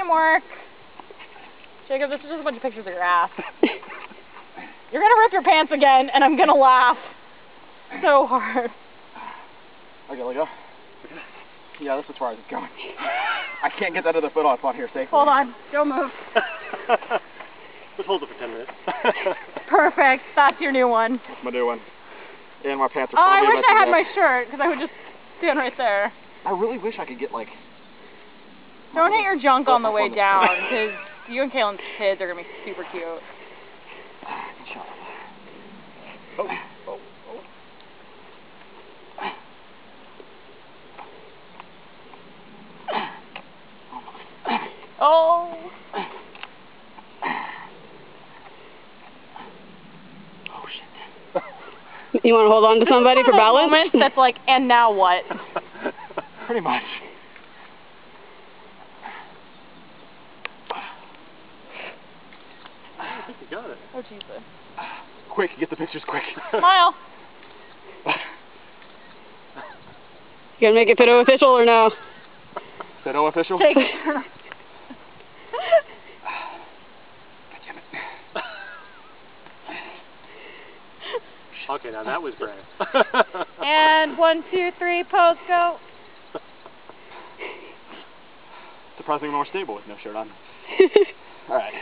work. Jacob, this is just a bunch of pictures of your ass. You're gonna rip your pants again, and I'm gonna laugh so hard. Okay, let go. Yeah, this is as far as it's going. I can't get that other foot off on here safely. Hold on. Don't move. Let's hold it for 10 minutes. Perfect. That's your new one. That's my new one. And my pants are Oh, I probably wish I had my shirt, because I would just stand right there. I really wish I could get, like... Don't hit your junk on the way down, because you and Kaylin's kids are going to be super cute. Oh, oh, oh. Oh. Oh, shit. You want to hold on to somebody for balance? Moment that's like, and now what? Pretty much. I think you got it. Oh, Jesus. Quick, get the pictures quick. Smile. You gonna make it photo official or no? Photo official? Take it. God damn it. Okay, now that was brave. And 1, 2, 3, pose, go. Surprisingly more stable with no shirt on. Alright.